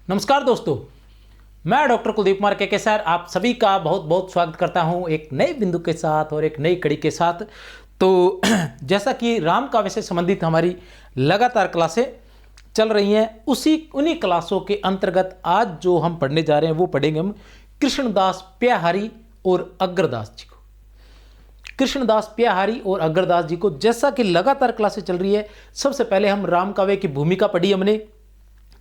नमस्कार दोस्तों, मैं डॉक्टर कुलदीप कुमार के सर आप सभी का बहुत बहुत स्वागत करता हूं एक नए बिंदु के साथ और एक नई कड़ी के साथ। तो जैसा कि राम काव्य से संबंधित हमारी लगातार क्लासें चल रही हैं, उन्हीं क्लासों के अंतर्गत आज जो हम पढ़ने जा रहे हैं वो पढ़ेंगे हम कृष्णदास प्याहारी और अग्रदास जी को। कृष्णदास प्याहारी और अग्रदास जी को, जैसा कि लगातार क्लासें चल रही है, सबसे पहले हम राम काव्य की भूमिका पढ़ी हमने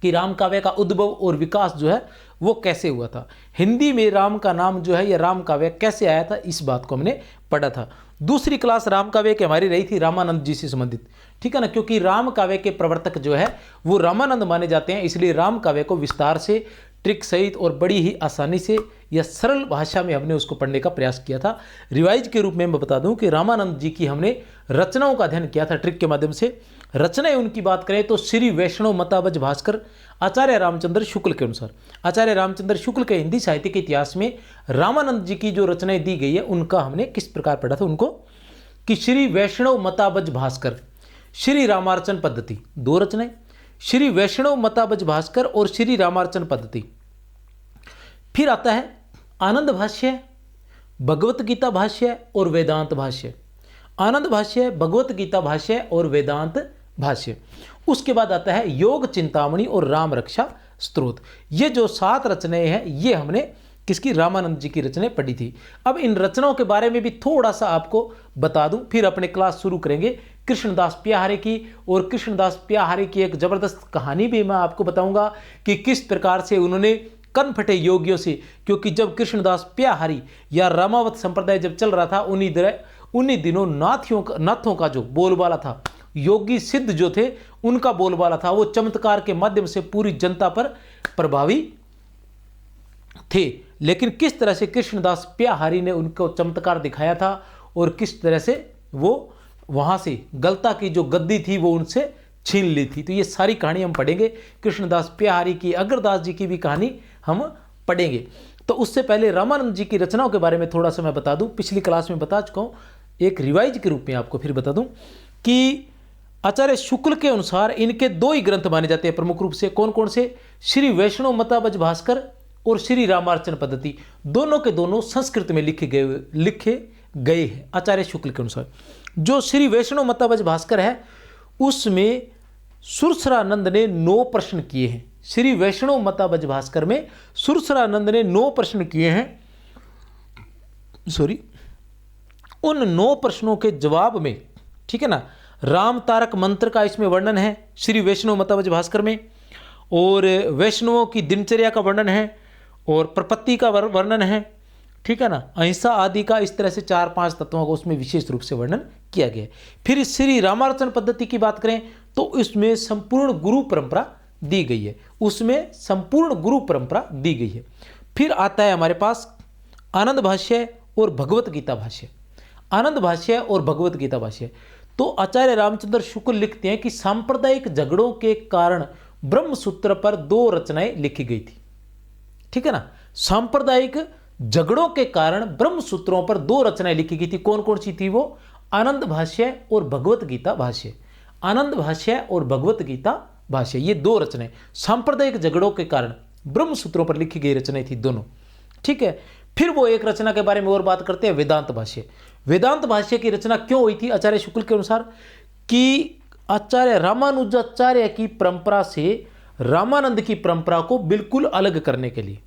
कि राम काव्य का उद्भव और विकास जो है वो कैसे हुआ था। हिंदी में राम का नाम जो है या राम काव्य कैसे आया था, इस बात को हमने पढ़ा था। दूसरी क्लास राम काव्य की हमारी रही थी रामानंद जी से संबंधित, ठीक है ना, क्योंकि राम काव्य के प्रवर्तक जो है वो रामानंद माने जाते हैं, इसलिए राम काव्य को विस्तार से, ट्रिक सहित और बड़ी ही आसानी से या सरल भाषा में हमने उसको पढ़ने का प्रयास किया था। रिवाइज के रूप में मैं बता दूं कि रामानंद जी की हमने रचनाओं का अध्ययन किया था ट्रिक के माध्यम से। रचनाएं उनकी बात करें तो श्री वैष्णव मताबज भास्कर आचार्य रामचंद्र शुक्ल के अनुसार, आचार्य रामचंद्र शुक्ल के हिंदी साहित्य के इतिहास में रामानंद जी की जो रचनाएं दी गई है उनका हमने किस प्रकार पढ़ा था उनको, कि श्री वैष्णव मताबज भास्कर, श्री रामार्चन पद्धति, दो रचनाएं, श्री वैष्णव मताबज भास्कर और श्री रामार्चन पद्धति। फिर आता है आनंद भाष्य, भगवत गीता भाष्य और वेदांत भाष्य। आनंद भाष्य, भगवत गीता भाष्य और वेदांत भाष्य। उसके बाद आता है योग चिंतामणि और राम रक्षा स्तोत्र। ये जो 7 रचनाएं हैं ये हमने किसकी, रामानंद जी की रचनाएं पढ़ी थी। अब इन रचनाओं के बारे में भी थोड़ा सा आपको बता दूं, फिर अपने क्लास शुरू करेंगे कृष्णदास प्याहारी की। और कृष्णदास प्याहारी की एक जबरदस्त कहानी भी मैं आपको बताऊंगा कि किस प्रकार से उन्होंने कनफटे योगियों से, क्योंकि जब कृष्णदास प्याहारी या रामावत संप्रदाय जब चल रहा था उन्हीं दिनों नाथों का जो बोलबाला था, योगी सिद्ध जो थे उनका बोलबाला था, वो चमत्कार के माध्यम से पूरी जनता पर प्रभावी थे। लेकिन किस तरह से कृष्णदास प्याहारी ने उनको चमत्कार दिखाया था और किस तरह से वो वहां से गलता की जो गद्दी थी वो उनसे छीन ली थी। तो ये सारी कहानी हम पढ़ेंगे। कृष्णदास प्याहारी की, अग्रदास जी की भी कहानी हम पढ़ेंगे। तो उससे पहले रामानंद जी की रचनाओं के बारे में थोड़ा सा मैं बता दूं, पिछली क्लास में बता चुका हूं, एक रिवाइज के रूप में आपको फिर बता दूं कि आचार्य शुक्ल के अनुसार इनके 2 ही ग्रंथ माने जाते हैं प्रमुख रूप से। कौन कौन से, श्री वैष्णव मताबज भास्कर और श्री रामार्चन पद्धति। दोनों के दोनों संस्कृत में लिखे गए हैं आचार्य शुक्ल के अनुसार। जो श्री वैष्णव मताबज भास्कर है उसमें सुरसरानंद ने 9 प्रश्न किए हैं। श्री वैष्णव मताबज भास्कर में सुरसरानंद ने 9 प्रश्न किए हैं। उन 9 प्रश्नों के जवाब में, ठीक है ना, राम तारक मंत्र का इसमें वर्णन है श्री वैष्णव मताबज भास्कर में, और वैष्णवों की दिनचर्या का वर्णन है और प्रपत्ति का वर्णन है, ठीक है ना, अहिंसा आदि का, इस तरह से 4-5 तत्वों का उसमें विशेष रूप से वर्णन किया गया है। फिर श्री रामार्चन पद्धति की बात करें तो इसमें संपूर्ण गुरु परंपरा दी गई है, उसमें संपूर्ण गुरु परंपरा दी गई है। फिर आता है हमारे पास आनंद भाष्य और भगवत गीता भाष्य। आनंद भाष्य और भगवत गीता भाष्य तो आचार्य रामचंद्र शुक्ल लिखते हैं कि सांप्रदायिक झगड़ों के कारण ब्रह्म सूत्र पर 2 रचनाएं लिखी गई थी, ठीक है ना। सांप्रदायिक झगड़ों के कारण ब्रह्म सूत्रों पर 2 रचनाएं लिखी गई थी। कौन कौन सी थी वो, आनंद भाष्य और भगवत गीता भाष्य। आनंद भाष्य और भगवत गीता भाष्य, ये 2 रचनाएं सांप्रदायिक झगड़ों के कारण ब्रह्म सूत्रों पर लिखी गई रचनाएं थी दोनों, ठीक है। फिर वो एक रचना के बारे में और बात करते हैं, वेदांत भाष्य। वेदांत भाष्य की रचना क्यों हुई थी आचार्य शुक्ल के अनुसार, कि आचार्य रामानुजाचार्य की परंपरा से रामानंद की परंपरा को बिल्कुल अलग करने के लिए,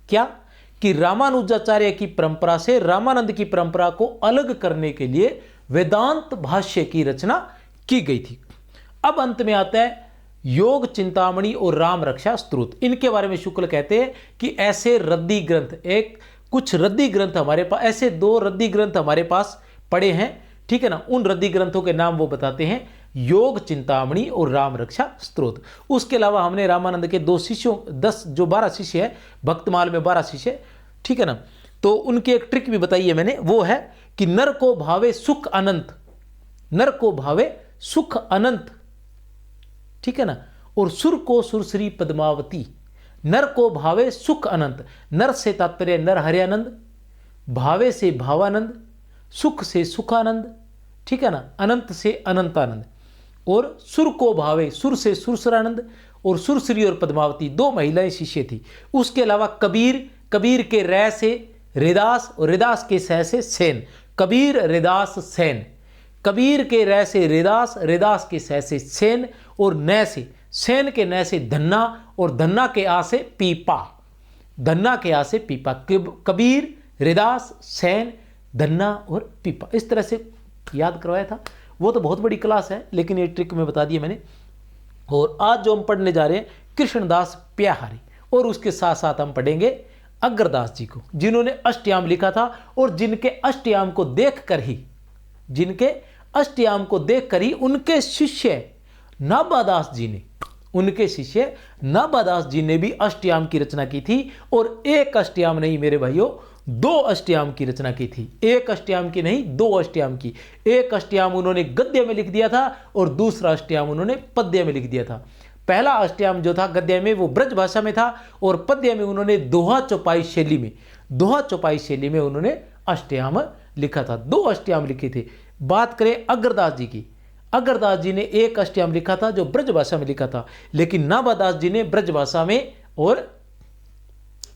क्या, कि रामानुजाचार्य की परंपरा से रामानंद की परंपरा को अलग करने के लिए वेदांत भाष्य की रचना की गई थी। अब अंत में आता है योग चिंतामणि और राम रक्षा स्तोत्र। इनके बारे में शुक्ल कहते हैं कि ऐसे रद्दी ग्रंथ, कुछ रद्दी ग्रंथ हमारे पास, ऐसे 2 रद्दी ग्रंथ हमारे पास पड़े हैं, ठीक है ना। उन रद्दी ग्रंथों के नाम वो बताते हैं, योग चिंतामणि और राम रक्षा स्तोत्र। उसके अलावा हमने रामानंद के 2 शिष्यों, 12 शिष्य है, भक्तमाल में 12 शिष्य, ठीक है ना, तो उनकी एक ट्रिक भी बताई है मैंने, वो है कि नर को भावे सुख अनंत, नर को भावे सुख अनंत, ठीक है ना, और सुर को सुरश्री पद्मावती। नर को भावे सुख अनंत, नर से तात्पर्य नर हरियानंद, भावे से भावानंद, सुख से सुखानंद, ठीक है ना, अनंत से अनंतानंद, और सुर को भावे, सुर से सुरसरानंद और सुरसरी और पद्मावती 2 महिलाएं शिष्य थी। उसके अलावा कबीर, कबीर के रै से रिदास और रिदास के सह से सेन, कबीर रिदास सेन, कबीर के रै से रिदास, रिदास के सह से सेन और नै से, सेन के नै से धन्ना और धन्ना के आ से पीपा, धन्ना के आ से पीपा, कबीर रिदास सेन धन्ना और पीपा। इस तरह से याद करवाया था। वो तो बहुत बड़ी क्लास है, लेकिन ये ट्रिक में बता दिया मैंने। और आज जो हम पढ़ने जा रहे हैं कृष्णदास प्याहारी, और उसके साथ साथ हम पढ़ेंगे अग्रदास जी को, जिन्होंने अष्टयाम लिखा था और जिनके अष्टयाम को देखकर ही, जिनके अष्टयाम को देखकर ही उनके शिष्य नाभादास जी ने, उनके शिष्य नाभादास जी ने भी अष्टयाम की रचना की थी। और एक अष्टयाम नहीं मेरे भाइयों, 2 अष्टयाम की रचना की थी। एक अष्टयाम की नहीं, 2 अष्टयाम की। एक अष्टयाम उन्होंने गद्य में लिख दिया था और दूसरा अष्टयाम उन्होंने पद्य में लिख दिया था। पहला अष्टयाम जो था गद्य में वो ब्रज भाषा में था, और पद्य में उन्होंने दोहा चौपाई शैली में, दोहा चौपाई शैली में उन्होंने अष्टयाम लिखा था। 2 अष्टयाम लिखे थे। बात करें अग्रदास जी की, अग्रदास जी ने एक अष्टयाम लिखा था जो ब्रज भाषा में लिखा था, लेकिन नाभादास जी ने ब्रज भाषा में, और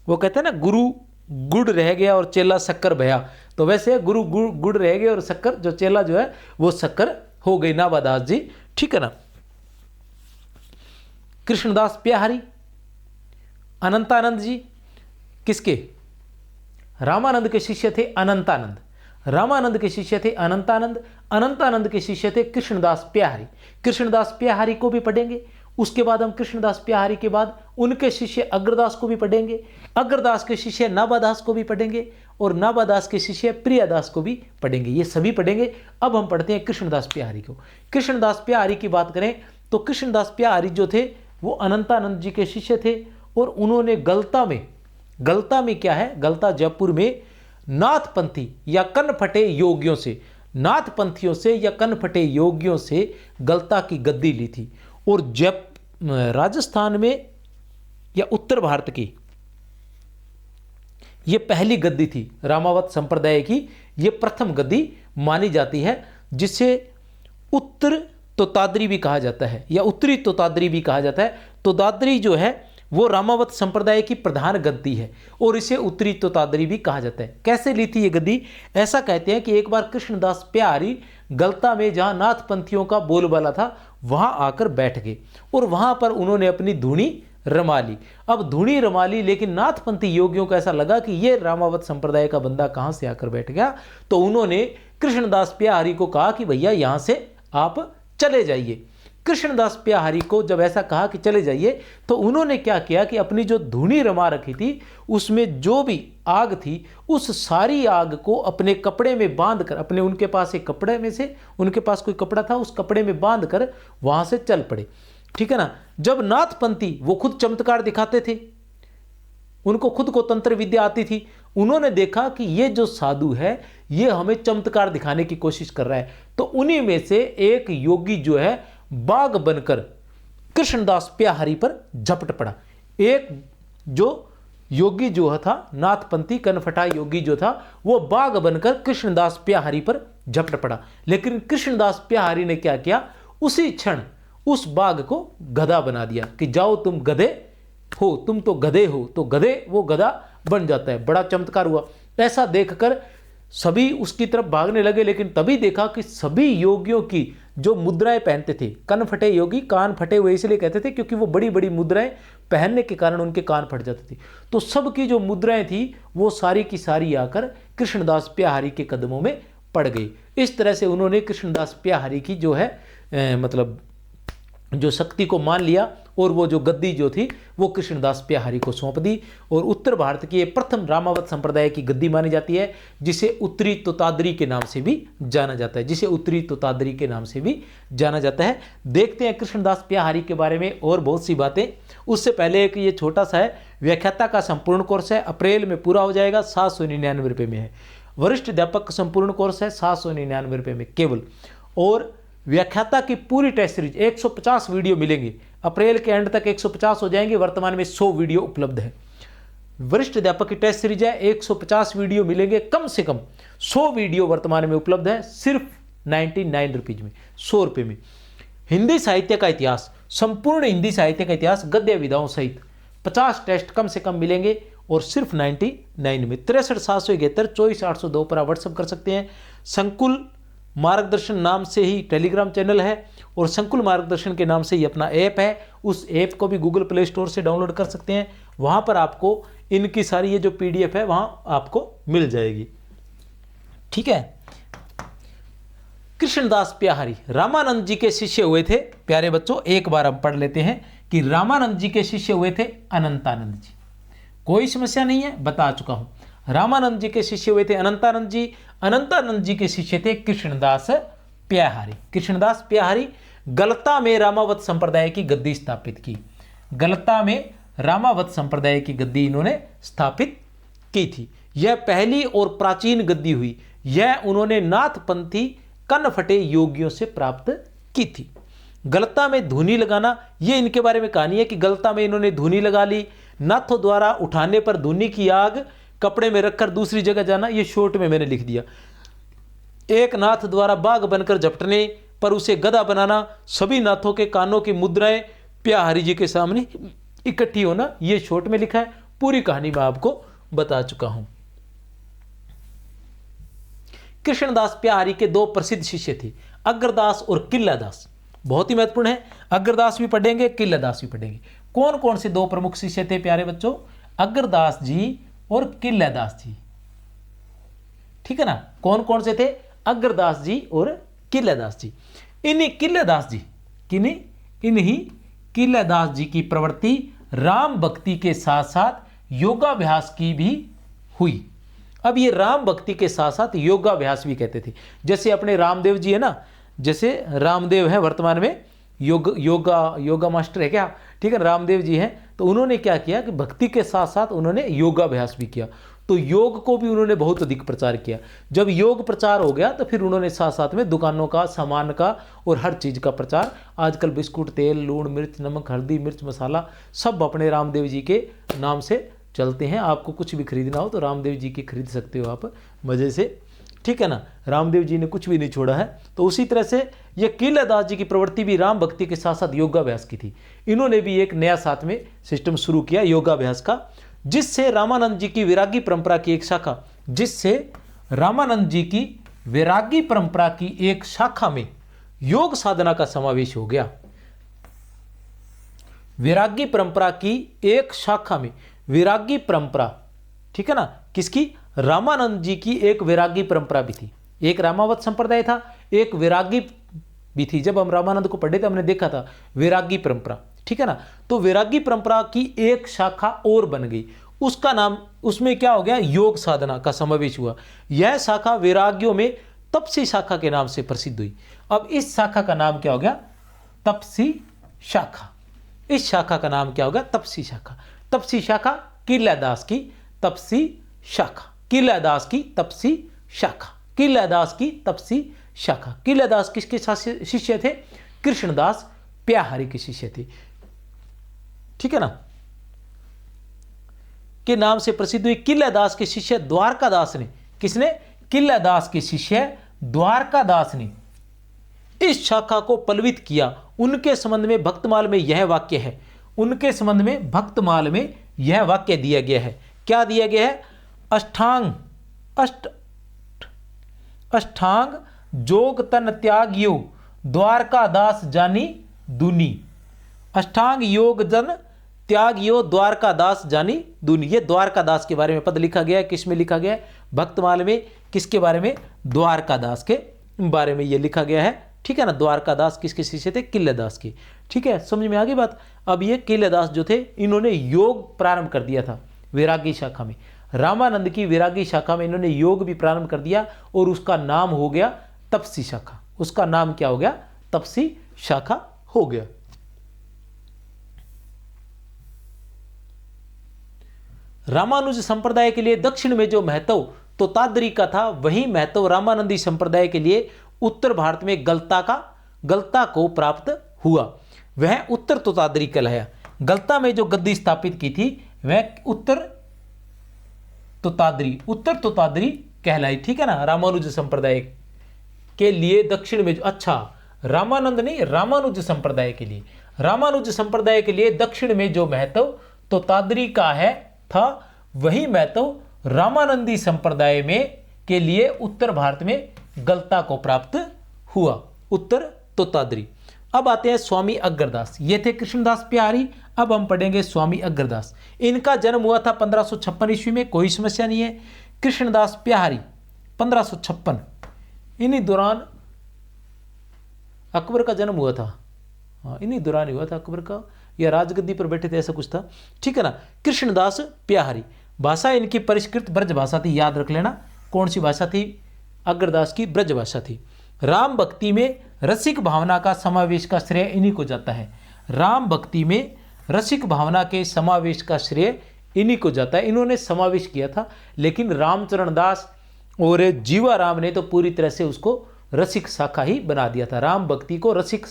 वो कहते हैं ना गुरु गुड़ रह गया और चेला शक्कर भया, तो वैसे गुरु गुड़ रह गया और शक्कर, जो चेला जो है वो शक्कर हो गई, नाभादास जी। ठीक है ना। कृष्णदास प्याहारी, अनंतानंद जी किसके? रामानंद के शिष्य थे अनंतानंद, रामानंद के शिष्य थे अनंतानंद, अनंतानंद के शिष्य थे कृष्णदास प्याहारी। कृष्णदास प्याहारी को भी पढ़ेंगे। उसके बाद हम कृष्णदास प्याहारी के बाद उनके शिष्य अग्रदास को भी पढ़ेंगे, अग्रदास के शिष्य नाभादास को भी पढ़ेंगे, और नाभादास के शिष्य प्रियादास को भी पढ़ेंगे। ये सभी पढ़ेंगे। अब हम पढ़ते हैं कृष्णदास प्याहारी को। कृष्णदास प्याहारी की बात करें तो कृष्णदास प्याहारी जो थे वो अनंतानंद जी के शिष्य थे, और उन्होंने गलता में क्या है, गलता जयपुर में नाथपंथी या कनफटे योगियों से, नाथपंथियों से या कनफटे योगियों से गलता की गद्दी ली थी। और जब राजस्थान में या उत्तर भारत की ये पहली गद्दी थी रामावत संप्रदाय की, ये प्रथम गद्दी मानी जाती है, जिसे उत्तर तोताद्री भी कहा जाता है या उत्तरी तोताद्री भी कहा जाता है। तोताद्री जो है वो रामावत संप्रदाय की प्रधान गद्दी है, और इसे उत्तरी तोताद्री भी कहा जाता है। कैसे ली थी ये गद्दी? ऐसा कहते हैं कि एक बार कृष्णदास प्याहारी गलता में जहां नाथपंथियों का बोलबाला था वहां आकर बैठ गए, और वहां पर उन्होंने अपनी धुनी रमा ली। अब धुनी रमा ली, लेकिन नाथपंथी योगियों को ऐसा लगा कि ये रामावत संप्रदाय का बंदा कहां से आकर बैठ गया, तो उन्होंने कृष्णदास प्याहारी को कहा कि भैया यहां से आप चले जाइए। कृष्णदास प्याहारी को जब ऐसा कहा कि चले जाइए, तो उन्होंने क्या किया कि अपनी जो धुनी रमा रखी थी उसमें जो भी आग थी उस सारी आग को अपने कपड़े में बांध कर, अपने उनके पास एक कपड़े में से, उनके पास कोई कपड़ा था, उस कपड़े में बांध कर वहां से चल पड़े। ठीक है ना। जब नाथपंथी, वो खुद चमत्कार दिखाते थे, उनको खुद को तंत्र विद्या आती थी, उन्होंने देखा कि ये जो साधु है ये हमें चमत्कार दिखाने की कोशिश कर रहा है, तो उन्हीं में से एक योगी जो है बाघ बनकर कृष्णदास प्याहारी पर झपट पड़ा। एक जो योगी जो था नाथपंथी कनफटा योगी जो था वो बाघ बनकर कृष्णदास प्याहारी पर झपट पड़ा, लेकिन कृष्णदास प्याहारी ने क्या किया, उसी क्षण उस बाघ को गधा बना दिया कि जाओ तुम गधे हो, तुम तो गधे हो, तो गधे वो गधा बन जाता है। बड़ा चमत्कार हुआ। ऐसा देखकर सभी उसकी तरफ भागने लगे, लेकिन तभी देखा कि सभी योगियों की जो मुद्राएं पहनते थे, कन फटे योगी, कान फटे हुए इसलिए कहते थे क्योंकि वो बड़ी बड़ी मुद्राएं पहनने के कारण उनके कान फट जाते थे, तो सबकी जो मुद्राएं थी वो सारी की सारी आकर कृष्णदास प्याहारी के कदमों में पड़ गई। इस तरह से उन्होंने कृष्णदास प्याहारी की जो है मतलब जो शक्ति को मान लिया, और वो जो गद्दी जो थी वो कृष्णदास प्याहारी को सौंप दी। और उत्तर भारत की प्रथम रामावत संप्रदाय की गद्दी मानी जाती है, जिसे उत्तरी तोताद्री के नाम से भी जाना जाता है, जिसे उत्तरी तोताद्री के नाम से भी जाना जाता है। देखते हैं कृष्णदास प्याहारी के बारे में और बहुत सी बातें। उससे पहले एक ये छोटा सा है, व्याख्याता का संपूर्ण कोर्स है, अप्रैल में पूरा हो जाएगा, 799 रुपये में है। वरिष्ठ अध्यापक का संपूर्ण कोर्स है 799 रुपये में केवल। और व्याख्याता की पूरी टेस्ट सीरीज 150 वीडियो मिलेंगे, अप्रैल के एंड तक 150 हो जाएंगे, वर्तमान में 100 वीडियो उपलब्ध है। वरिष्ठ अध्यापक की टेस्ट सीरीज है, 150 वीडियो मिलेंगे, कम से कम 100 वीडियो वर्तमान में उपलब्ध है सिर्फ 99 रुपीज में, 100 रुपये में। हिंदी साहित्य का इतिहास संपूर्ण हिंदी साहित्य का इतिहास गद्य विधाओं सहित 50 टेस्ट कम से कम मिलेंगे और सिर्फ 99 में। 63 771 24 802 पर आप व्हाट्सअप कर सकते हैं। संकुल मार्गदर्शन नाम से ही टेलीग्राम चैनल है और संकुल मार्गदर्शन के नाम से ही अपना ऐप है। उस ऐप को भी गूगल प्ले स्टोर से डाउनलोड कर सकते हैं। वहाँ पर आपको इनकी सारी ये जो PDF है वहाँ आपको मिल जाएगी। ठीक है। कृष्णदास प्याहारी रामानंद जी के शिष्य हुए थे। प्यारे बच्चों, एक बार हम पढ़ लेते हैं कि रामानंद जी के शिष्य हुए थे अनंतानंद जी। कोई समस्या नहीं है, बता चुका हूं। रामानंद जी के शिष्य हुए थे अनंतानंद जी। अनंतानंद जी के शिष्य थे कृष्णदास प्याहारी। कृष्णदास प्याहारी गलता में रामावत संप्रदाय की गद्दी स्थापित की। गलता में रामावत संप्रदाय की गद्दी इन्होंने स्थापित की थी। यह पहली और प्राचीन गद्दी हुई। यह उन्होंने नाथपंथी कनफटे योगियों से प्राप्त की थी। गलता में धुनी लगाना, यह इनके बारे में कहानी है कि गलता में इन्होंने धुनी लगा ली। नाथों द्वारा उठाने पर धुनी की आग कपड़े में रखकर दूसरी जगह जाना, यह शॉर्ट में मैंने लिख दिया। एक नाथ द्वारा बाघ बनकर झपटने पर उसे गधा बनाना, सभी नाथों के कानों की मुद्राएं प्याहारी जी के सामने इकट्ठी होना, यह शॉर्ट में लिखा है। पूरी कहानी मैं आपको बता चुका हूं। कृष्णदास प्याहारी के दो प्रसिद्ध शिष्य थे, अग्रदास और किल्लादास। बहुत ही महत्वपूर्ण है। अग्रदास भी पढ़ेंगे, किल्लादास भी पढ़ेंगे। कौन कौन से दो प्रमुख शिष्य थे प्यारे बच्चों? अग्रदास जी और किल्लादास जी। ठीक है ना। कौन कौन से थे? अग्रदास जी और किल्लादास जी। इन्हीं किल्लादास जी की प्रवृत्ति राम भक्ति के साथ साथ योगाभ्यास की भी हुई। अब ये राम भक्ति के साथ साथ योगाभ्यास भी कहते थे। जैसे अपने रामदेव जी है ना, जैसे रामदेव है वर्तमान में योगा मास्टर है क्या? ठीक है, रामदेव जी हैं। तो उन्होंने क्या किया कि भक्ति के साथ साथ उन्होंने योगाभ्यास भी किया। तो योग को भी उन्होंने बहुत अधिक प्रचार किया। जब योग प्रचार हो गया तो फिर उन्होंने साथ साथ में दुकानों का, सामान का और हर चीज़ का प्रचार। आजकल बिस्कुट, तेल, लूण, मिर्च, नमक, हल्दी, मिर्च, मसाला सब अपने रामदेव जी के नाम से चलते हैं। आपको कुछ भी खरीदना हो तो रामदेव जी की खरीद सकते हो आप मज़े से। ठीक है ना। रामदेव जी ने कुछ भी नहीं छोड़ा है। तो उसी तरह से ये किल्लादास जी की प्रवृत्ति भी राम भक्ति के साथ साथ योगाभ्यास की थी। इन्होंने भी एक नया साथ में सिस्टम शुरू किया योगाभ्यास का, जिससे रामानंद जी की वैरागी परंपरा की एक शाखा में योग साधना का समावेश हो गया। वैरागी परंपरा की एक शाखा में वैरागी परंपरा, ठीक है ना, किसकी? रामानंद जी की एक वैरागी परंपरा भी थी। एक रामावत संप्रदाय था, एक वैरागी भी थी। जब हम रामानंद को पढ़े थे हमने देखा था वैरागी परंपरा। ठीक है ना। तो वैरागी परंपरा की एक शाखा और बन गई। उसका नाम, उसमें क्या हो गया? योग साधना का समावेश हुआ। यह शाखा वैरागियों में तपसी शाखा के नाम से प्रसिद्ध हुई। अब इस शाखा का नाम क्या हो गया? तपसी शाखा। इस शाखा का नाम क्या होगा? तपसी शाखा। तपसी शाखा किल्लादास की तपसी शाखा। किल्लादास की तपसी शाखा। किल्लादास की तपसी शाखा। किल्लादास किसके शिष्य थे? कृष्णदास प्याहारी के शिष्य थे। ठीक है ना। के नाम से प्रसिद्ध हुई। किल्लादास के शिष्य द्वारकादास ने, किसने? किल्लादास के शिष्य द्वारकादास ने इस शाखा को पल्वित किया। उनके संबंध में भक्तमाल में यह वाक्य है। उनके संबंध में भक्तमाल में यह वाक्य दिया गया है। क्या दिया गया है? अष्टांग जोग तन त्याग्यो द्वारकादास जानी दुनी। अष्टांग योग जन त्याग्यो द्वारकादास जानी दुनी। ये द्वारकादास के बारे में पद लिखा गया है। किस में लिखा गया है? भक्तमाल में। किसके बारे में? द्वारकादास के बारे में ये लिखा गया है। ठीक है ना। द्वारकादास किसके शिष्य थे? किल्लादास के। ठीक है, समझ में आ गई बात। अब ये किल्लादास जो थे इन्होंने योग प्रारंभ कर दिया था वैरागी शाखा में। रामानंद की वैरागी शाखा में इन्होंने योग भी प्रारंभ कर दिया और उसका नाम हो गया तपसी शाखा। उसका नाम क्या हो गया? तपसी शाखा हो गया। रामानुज संप्रदाय के लिए दक्षिण में जो महत्व तोतादरी का था, वही महत्व रामानंदी संप्रदाय के लिए उत्तर भारत में गलता को प्राप्त हुआ। वह उत्तर तोतादरी कहलाया। गलता में जो गद्दी स्थापित की थी वह उत्तर तोतादरी कहलाई। ठीक है ना। रामानुज संप्रदाय के लिए दक्षिण में जो, अच्छा रामानंद नहीं, रामानुज संप्रदाय के लिए। रामानुज संप्रदाय के लिए दक्षिण में जो महत्व तोताद्री का है था, वही महत्व रामानंदी संप्रदाय में के लिए उत्तर भारत में गलता को प्राप्त हुआ। उत्तर तोताद्री। अब आते हैं स्वामी अग्रदास। ये थे कृष्णदास प्यारी। अब हम पढ़ेंगे स्वामी अग्रदास। इनका जन्म हुआ था 1556 ईस्वी में, कोई समस्या नहीं है। कृष्णदास प्यारी 1556, इन्हीं दौरान अकबर का जन्म हुआ था। हाँ, इन्हीं दौरान हुआ था अकबर का, या राजगद्दी पर बैठे थे, ऐसा कुछ था। ठीक है ना। कृष्णदास प्यारी। भाषा इनकी परिष्कृत ब्रज भाषा थी, याद रख लेना। कौन सी भाषा थी? अग्रदास की ब्रज भाषा थी। राम भक्ति में रसिक भावना का समावेश का श्रेय इन्हीं को जाता है। राम भक्ति में रसिक भावना के समावेश का श्रेय इन्हीं को जाता है। इन्होंने समावेश किया था, लेकिन रामचरण दास और जीवाराम ने तो पूरी तरह से उसको रसिक शाखा ही बना दिया था। राम भक्ति को रसिक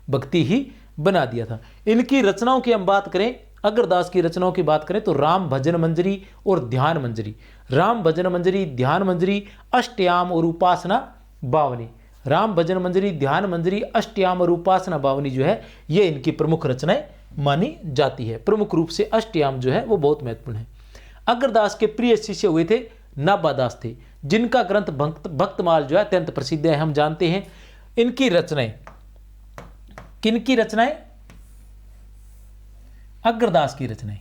भक्ति ही बना दिया था। इनकी रचनाओं की हम बात करें, अग्रदास की रचनाओं की बात करें तो राम भजन मंजरी और ध्यान मंजरी, राम भजन मंजरी, ध्यान मंजरी, अष्टयाम और उपासना बावनी। राम भजन मंजरी, ध्यान मंजरी, अष्टयाम और उपासना बावनी जो है, ये इनकी प्रमुख रचनाएं मानी जाती है। प्रमुख रूप से अष्टयाम जो है वो बहुत महत्वपूर्ण है। अग्रदास के प्रिय शिष्य हुए थे नाभादास थे, जिनका ग्रंथ भक्तमाल जो है अत्यंत प्रसिद्ध है, हम जानते हैं। इनकी रचनाएं, किनकी रचनाएं? अग्रदास की रचनाएं।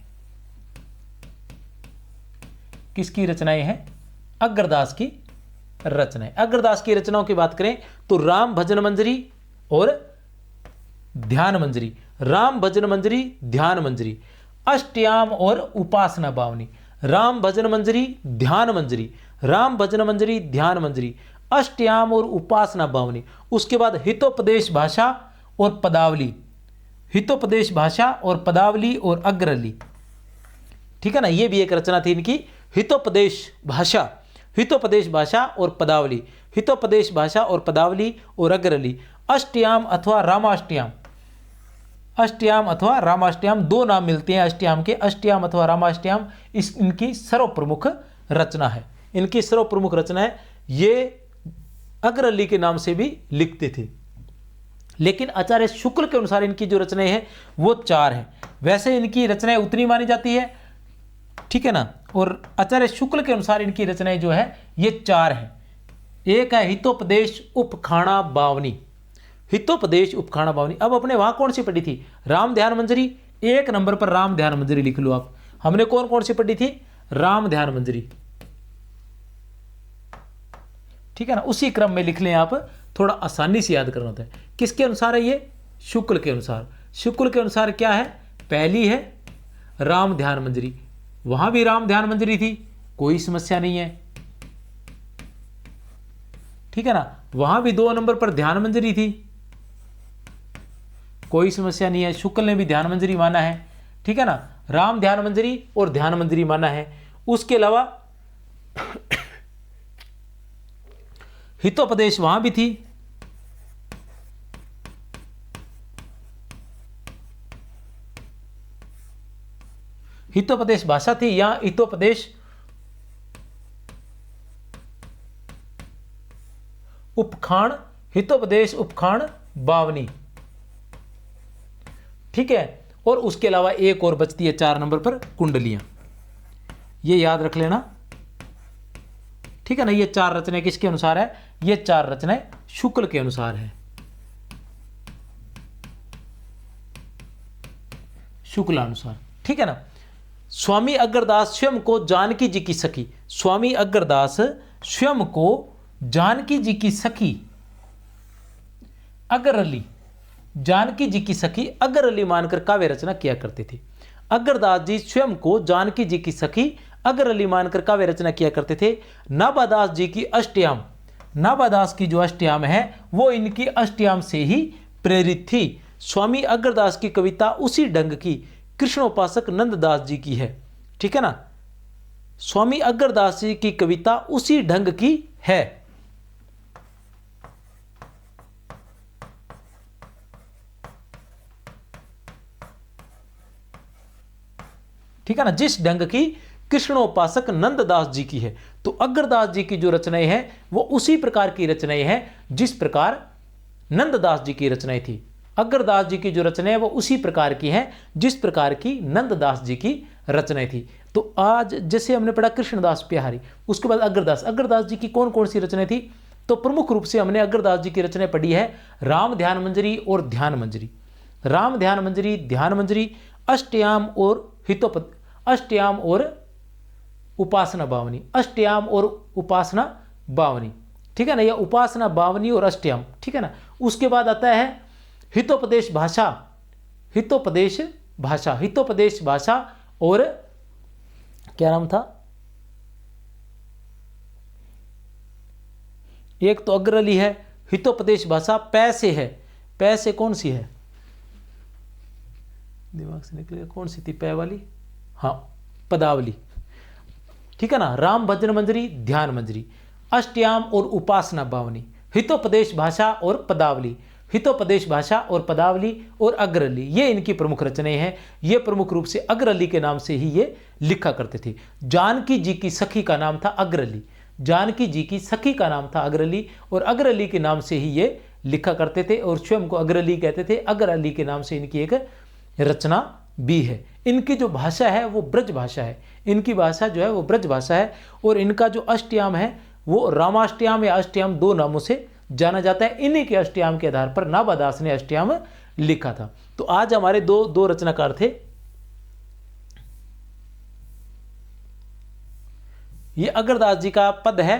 किसकी रचनाएं हैं? अग्रदास की रचनाएं। अग्रदास की रचनाओं की बात करें तो राम भजन मंजरी और ध्यान मंजरी, राम भजन मंजरी, ध्यान मंजरी, अष्टयाम और उपासना बावनी, राम भजन मंजरी, ध्यान मंजरी, राम भजन मंजरी, ध्यान मंजरी, अष्टयाम और उपासना बावनी। उसके बाद हितोपदेश भाषा और पदावली, हितोपदेश भाषा और पदावली और अग्रली। ठीक है ना, ये भी एक रचना थी इनकी, हितोपदेश भाषा, हितोपदेश भाषा और पदावली, हितोपदेश भाषा और पदावली और अग्रली। अष्टयाम अथवा रामाष्टयाम, अष्टयाम अथवा रामाष्टयाम, दो नाम मिलते हैं अष्टयाम के, अष्टयाम अथवा रामाष्टयाम। इनकी सर्वप्रमुख रचना है, इनकी सर्वप्रमुख रचना है। ये अग्रली के नाम से भी लिखते थे, लेकिन आचार्य शुक्ल के अनुसार इनकी जो रचनाएं हैं वो 4 हैं। वैसे इनकी रचनाएं उतनी मानी जाती है, ठीक है ना, और आचार्य शुक्ल के अनुसार इनकी रचनाएं जो है ये 4 हैं। एक है हितोपदेश उपखाणा बावनी, हितोपदेश उपखाणा बावनी। अब अपने वहां कौन सी पढ़ी थी? राम ध्यान मंजरी। 1 नंबर पर राम ध्यान मंजरी लिख लो आप। हमने कौन कौन सी पढ़ी थी? राम ध्यान मंजरी। ठीक है ना, उसी क्रम में लिख लें आप, थोड़ा आसानी से याद करना होता है। किसके अनुसार है ये? शुक्ल के अनुसार। शुक्ल के अनुसार क्या है? पहली है राम ध्यान मंजरी, वहां भी राम ध्यान मंजरी थी, कोई समस्या नहीं है। ठीक है ना, वहां भी 2 नंबर पर ध्यान मंजरी थी, कोई समस्या नहीं है। शुक्ल ने भी ध्यान मंजरी माना है। ठीक है ना, राम ध्यान मंजरी और ध्यान मंजरी माना है। उसके अलावा हितोपदेश वहां भी थी, हितोपदेश भाषा थी, या हितोपदेश उपखाण, हितोपदेश उपखाण बावनी। ठीक है, और उसके अलावा एक और बचती है 4 नंबर पर, कुंडलियां। ये याद रख लेना। ठीक है ना, ये 4 रचनाएं किसके अनुसार है? ये 4 रचनाएं शुक्ल के अनुसार है, शुक्लानुसार। ठीक है ना। स्वामी अग्रदास स्वयं को जानकी जी की सखी, स्वामी अग्रदास स्वयं को जानकी जी की सखी अग्रली, जानकी जी की सखी अग्रली मानकर काव्य रचना किया करते थे। अग्रदास जी स्वयं को जानकी जी की सखी अग्रली मानकर काव्य रचना किया करते थे। नाभादास जी की अष्टयाम, नाभादास की जो अष्टयाम है वो इनकी अष्टयाम से ही प्रेरित थी। स्वामी अग्रदास की कविता उसी ढंग की कृष्णोपासक नंददास जी की है। ठीक है ना, स्वामी अग्रदास जी की कविता उसी ढंग की है। ठीक है ना, जिस ढंग की कृष्णोपासक नंददास जी की है। तो अग्रदास जी की जो रचनाएं हैं वो उसी प्रकार की रचनाएं हैं जिस प्रकार नंददास जी की रचनाएं थी। अग्रदास जी की जो रचना है वो उसी प्रकार की हैं जिस प्रकार की नंददास जी की रचनाएं थी। तो आज जैसे हमने पढ़ा कृष्णदास प्यारी, उसके बाद अग्रदास जी की कौन कौन सी रचनाएं थी? तो प्रमुख रूप से हमने अग्रदास जी की रचनाएं पढ़ी है राम ध्यान मंजरी और ध्यान मंजरी, राम ध्यान मंजरी, ध्यान मंजरी, अष्टयाम और हितोपद, अष्टयाम और उपासना बावनी, अष्टयाम और उपासना बावनी, ठीक है ना, या उपासना बावनी और अष्टयाम, ठीक है ना। उसके बाद आता है हितोपदेश भाषा, हितोपदेश भाषा, हितोपदेश भाषा और क्या नाम था, एक तो अग्रली है, हितोपदेश भाषा, पैसे है, पैसे कौन सी है, दिमाग से निकलेगा कौन सी थी पै वाली, हाँ पदावली, ठीक है ना। राम भजन मंजरी, ध्यान मंजरी, अष्टयाम और उपासना बावनी, हितोपदेश भाषा और पदावली, हितोपदेश भाषा और पदावली और अग्रली, ये इनकी प्रमुख रचनाएं हैं। ये प्रमुख रूप से अग्रली के नाम से ही ये लिखा करते थे। जानकी जी की सखी का नाम था अग्रली, जानकी जी की सखी का नाम था अग्रली और अग्रली के नाम से ही ये लिखा करते थे और स्वयं को अग्रली कहते थे। अग्रली के नाम से इनकी एक रचना भी है। इनकी जो भाषा है वो ब्रज भाषा है, इनकी भाषा जो है वो ब्रज भाषा है और इनका जो अष्टयाम है वो रामाष्टयाम या अष्टयाम दो नामों से जाना जाता है। इन्हीं के अष्टयाम के आधार पर नाभादास ने अष्टयाम लिखा था। तो आज हमारे दो रचनाकार थे, ये अग्रदास जी का पद है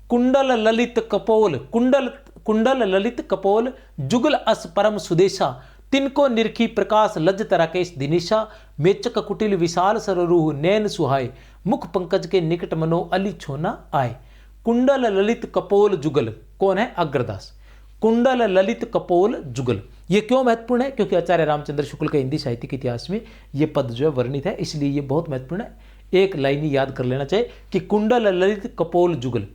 कुंडल ललित कपोल, कुंडल ललित कपोल जुगल अस परम सुदेशा, तिनको निरखी प्रकाश लज्जत राकेश दिनिशा, मेचक कुटिल विशाल सररूह नैन सुहाय, मुख पंकज के निकट मनो अली छोना आए। कुंडल ललित कपोल जुगल कौन है? अग्रदास। कुंडल ललित कपोल जुगल ये क्यों महत्वपूर्ण है? क्योंकि आचार्य रामचंद्र शुक्ल के हिंदी साहित्य के इतिहास में ये पद जो है वर्णित है, इसलिए ये बहुत महत्वपूर्ण है। एक लाइन ही याद कर लेना चाहिए कि कुंडल ललित कपोल जुगल,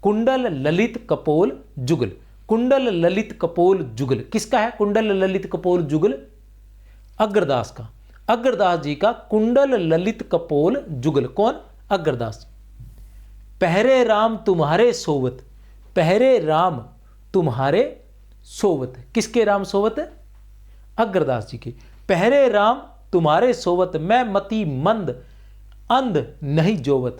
कुंडल ललित कपोल जुगल, कुंडल ललित कपोल जुगल किसका है? कुंडल ललित कपोल जुगल अग्रदास का, अग्रदास जी का कुंडल ललित कपोल जुगल। कौन? अग्रदास। पहरे राम तुम्हारे सोवत, पहरे राम तुम्हारे सोवत, किसके राम सोवत? अग्रदास जी के। पहरे राम तुम्हारे सोवत, मैं मति मंद अंध नहीं जोवत,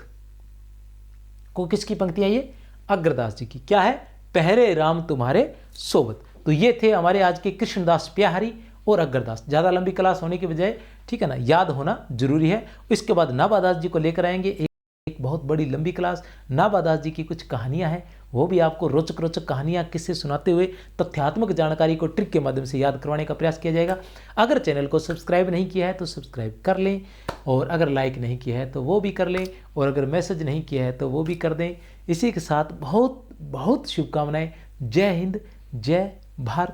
को किसकी पंक्तियां ये? अग्रदास जी की। क्या है? पहरे राम तुम्हारे सोवत। तो ये थे हमारे आज के कृष्णदास प्यारी और अग्रदास। ज़्यादा लंबी क्लास होने की बजाय, ठीक है ना, याद होना जरूरी है। इसके बाद नाभादास जी को लेकर आएंगे एक बहुत बड़ी लंबी क्लास। नाभादास जी की कुछ कहानियां हैं, वो भी आपको रोचक रोचक कहानियां किस्से सुनाते हुए तथ्यात्मक जानकारी को ट्रिक के माध्यम से याद करवाने का प्रयास किया जाएगा। अगर चैनल को सब्सक्राइब नहीं किया है तो सब्सक्राइब कर लें, और अगर लाइक नहीं किया है तो वो भी कर लें, और अगर मैसेज नहीं किया है तो वो भी कर दें। इसी के साथ बहुत बहुत शुभकामनाएं। जय हिंद, जय भारत।